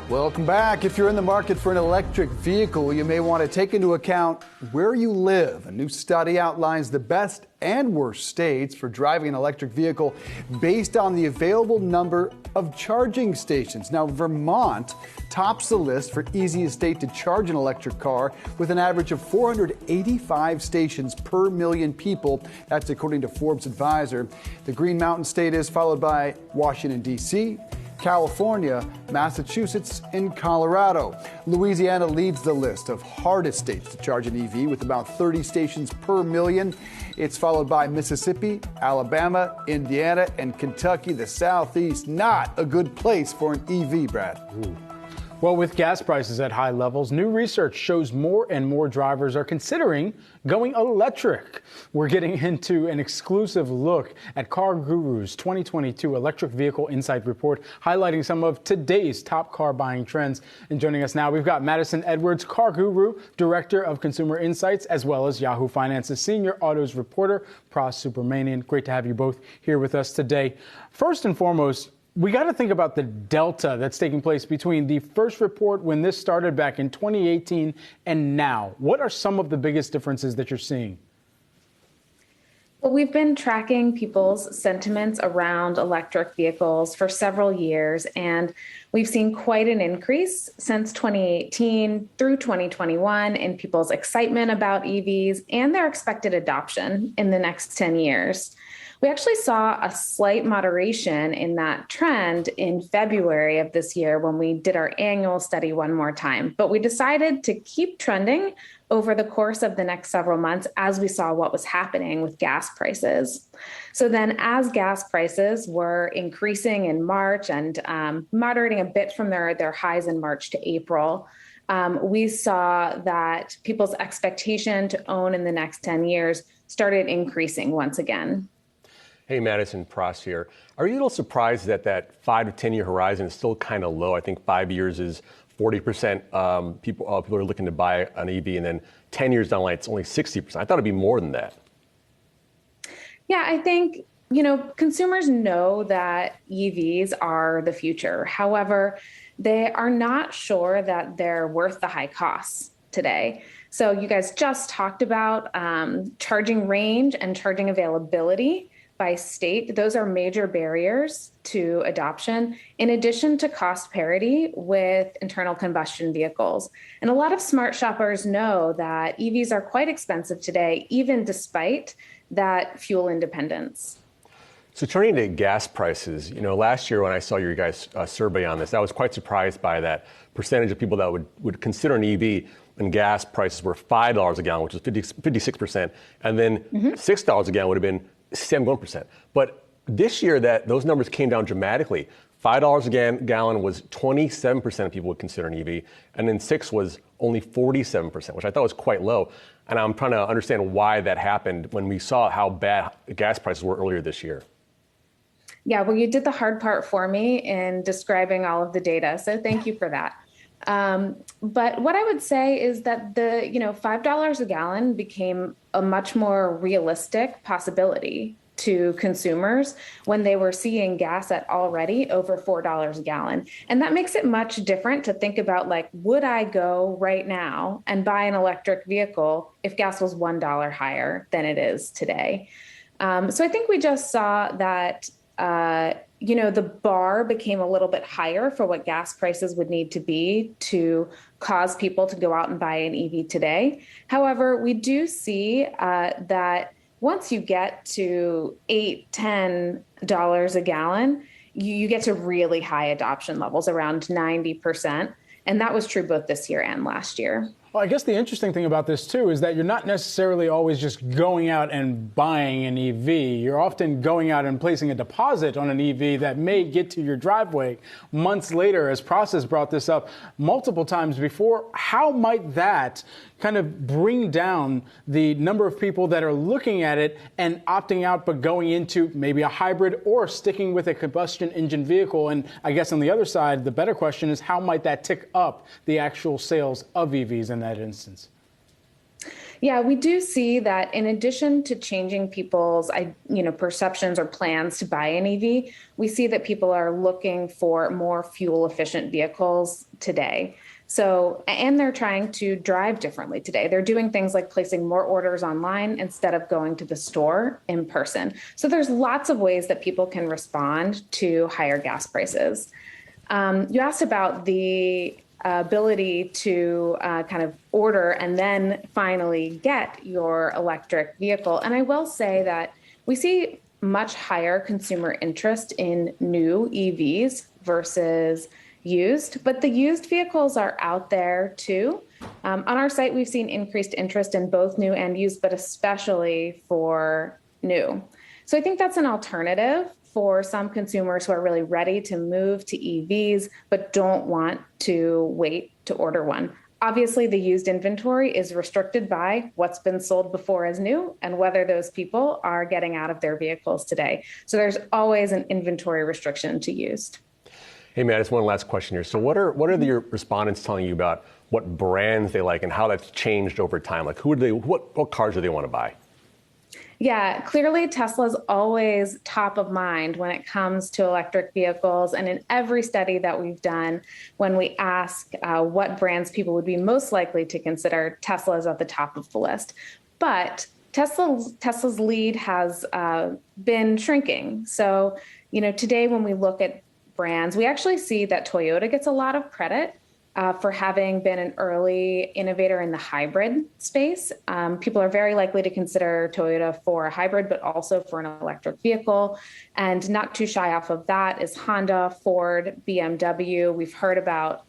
Welcome back. If you're in the market for an electric vehicle, you may want to take into account where you live. A new study outlines the best and worst states for driving an electric vehicle based on the available number of charging stations. Now, Vermont tops the list for easiest state to charge an electric car with an average of 485 stations per million people. That's according to Forbes Advisor. The Green Mountain State is followed by Washington, D.C., California, Massachusetts, and Colorado. Louisiana leads the list of hardest states to charge an EV with about 30 stations per million. It's followed by Mississippi, Alabama, Indiana, and Kentucky. The Southeast, not a good place for an EV, Brad. Ooh. Well, with gas prices at high levels, new research shows more and more drivers are considering going electric. We're getting into an exclusive look at CarGurus' 2022 Electric Vehicle Insight Report, highlighting some of today's top car buying trends. And joining us now, we've got Madison Edwards, CarGuru, Director of Consumer Insights, as well as Yahoo Finance's Senior Autos Reporter, Pras Subramanian. Great to have you both here with us today. First and foremost, we got to think about the delta that's taking place between the first report when this started back in 2018 and now. What are some of the biggest differences that you're seeing? Well, we've been tracking people's sentiments around electric vehicles for several years, and we've seen quite an increase since 2018 through 2021 in people's excitement about EVs and their expected adoption in the next 10 years. We actually saw a slight moderation in that trend in February of this year when we did our annual study one more time. But we decided to keep trending over the course of the next several months as we saw what was happening with gas prices. So then as gas prices were increasing in March and moderating a bit from their highs in March to April, we saw that people's expectation to own in the next 10 years started increasing once again. Hey, Madison, Pras here. Are you a little surprised that that 5 to 10 year horizon is still kind of low? I think 5 years is 40% people are looking to buy an EV, and then 10 years down the line, it's only 60%. I thought it'd be more than that. Yeah, I think, consumers know that EVs are the future. However, they are not sure that they're worth the high costs today. So you guys just talked about charging range and charging availability by state. Those are major barriers to adoption, in addition to cost parity with internal combustion vehicles. And a lot of smart shoppers know that EVs are quite expensive today, even despite that fuel independence. So turning to gas prices, last year when I saw your guys' survey on this, I was quite surprised by that percentage of people that would consider an EV and gas prices were $5 a gallon, which is 56%, and then $6 a gallon would have been 71%. But this year, those numbers came down dramatically. $5 a gallon was 27% of people would consider an EV, and then $6 was only 47%, which I thought was quite low. And I'm trying to understand why that happened when we saw how bad gas prices were earlier this year. Yeah, well, you did the hard part for me in describing all of the data, so thank you for that. But what I would say is that the $5 a gallon became a much more realistic possibility to consumers when they were seeing gas at already over $4 a gallon. And that makes it much different to think about, would I go right now and buy an electric vehicle if gas was $1 higher than it is today? So I think we just saw that the bar became a little bit higher for what gas prices would need to be to cause people to go out and buy an EV today. However, we do see that once you get to $8, $10 a gallon, you get to really high adoption levels, around 90%. And that was true both this year and last year. Well, I guess the interesting thing about this, too, is that you're not necessarily always just going out and buying an EV. You're often going out and placing a deposit on an EV that may get to your driveway months later, as Pras has brought this up multiple times before. How might that kind of bring down the number of people that are looking at it and opting out but going into maybe a hybrid or sticking with a combustion engine vehicle? And I guess on the other side, the better question is how might that tick up the actual sales of EVs in that instance? Yeah, we do see that in addition to changing people's, perceptions or plans to buy an EV, we see that people are looking for more fuel efficient vehicles today. So, and they're trying to drive differently today. They're doing things like placing more orders online instead of going to the store in person. So there's lots of ways that people can respond to higher gas prices. You asked about the ability to kind of order and then finally get your electric vehicle. And I will say that we see much higher consumer interest in new EVs versus used, but the used vehicles are out there too. On our site, we've seen increased interest in both new and used, but especially for new. So I think that's an alternative for some consumers who are really ready to move to EVs, but don't want to wait to order one. Obviously, the used inventory is restricted by what's been sold before as new and whether those people are getting out of their vehicles today. So there's always an inventory restriction to used. Hey, Matt, just one last question here. So what are your respondents telling you about what brands they like and how that's changed over time? Like what cars do they want to buy? Yeah, clearly Tesla's always top of mind when it comes to electric vehicles. And in every study that we've done, when we ask what brands people would be most likely to consider, Tesla is at the top of the list. But Tesla's lead has been shrinking. So, today when we look at brands, we actually see that Toyota gets a lot of credit for having been an early innovator in the hybrid space. People are very likely to consider Toyota for a hybrid, but also for an electric vehicle. And not too shy off of that is Honda, Ford, BMW. We've heard about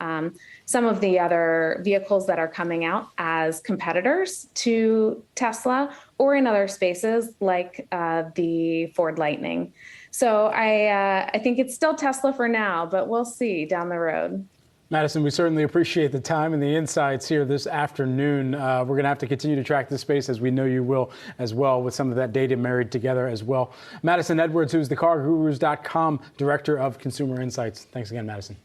some of the other vehicles that are coming out as competitors to Tesla or in other spaces like the Ford Lightning. So I think it's still Tesla for now, but we'll see down the road. Madison, we certainly appreciate the time and the insights here this afternoon. We're going to have to continue to track this space, as we know you will as well, with some of that data married together as well. Madison Edwards, who's the CarGurus.com Director of Consumer Insights. Thanks again, Madison.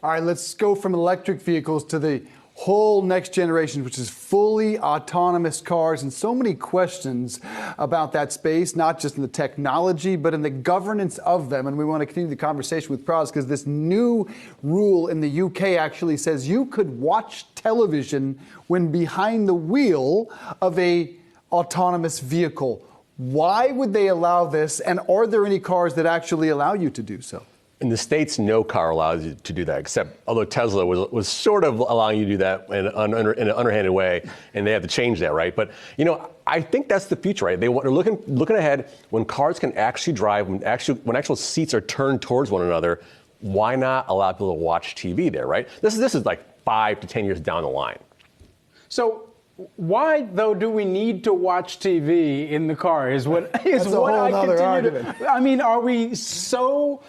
All right, let's go from electric vehicles to the whole next generation, which is fully autonomous cars, and so many questions about that space, not just in the technology, but in the governance of them. And we want to continue the conversation with Pras because this new rule in the UK actually says you could watch television when behind the wheel of a autonomous vehicle. Why would they allow this? And are there any cars that actually allow you to do so? In the States, no car allows you to do that, except although Tesla was sort of allowing you to do that in an underhanded way, and they have to change that, right? But, I think that's the future, right? They're looking ahead when cars can actually drive, when actual seats are turned towards one another, why not allow people to watch TV there, right? This is like 5 to 10 years down the line. So why, though, do we need to watch TV in the car? Is what I continue to. I mean, are we so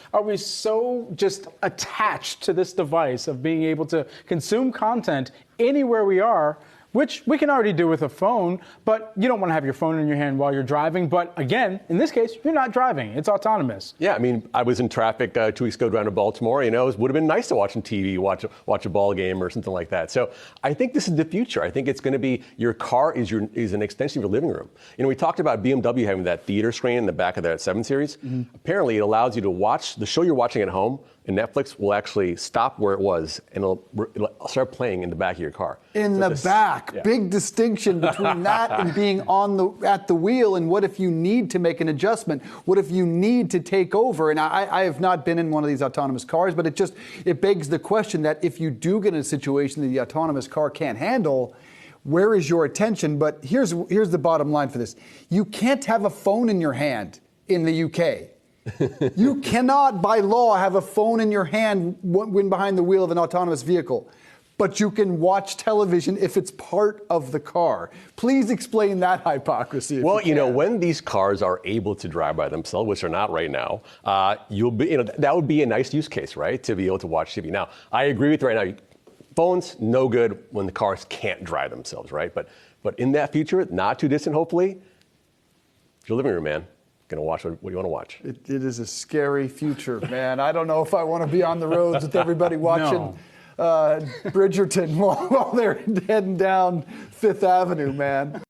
just attached to this device of being able to consume content anywhere we are, which we can already do with a phone, but you don't want to have your phone in your hand while you're driving. But again, in this case, you're not driving. It's autonomous. Yeah, I mean, I was in traffic 2 weeks ago down to Baltimore. It would have been nice to watch on TV, watch a ball game or something like that. So I think this is the future. I think it's going to be your car is an extension of your living room. We talked about BMW having that theater screen in the back of that 7 Series. Mm-hmm. Apparently, it allows you to watch the show you're watching at home, and Netflix will actually stop where it was, and it'll start playing in the back of your car. Back. Yeah. Big distinction between that and being at the wheel. And what if you need to make an adjustment? What if you need to take over? And I have not been in one of these autonomous cars, but it begs the question that if you do get in a situation that the autonomous car can't handle, where is your attention? But here's the bottom line for this. You can't have a phone in your hand in the UK. You cannot, by law, have a phone in your hand when behind the wheel of an autonomous vehicle. But you can watch television if it's part of the car. Please explain that hypocrisy. Well, when these cars are able to drive by themselves, which are not right now, that would be a nice use case, right? To be able to watch TV. Now, I agree with you right now. Phones, no good when the cars can't drive themselves, right? But in that future, not too distant, hopefully, it's your living room, man. Going to watch what you want to watch. It is a scary future, man. I don't know if I want to be on the roads with everybody watching Bridgerton while they're heading down Fifth Avenue, man.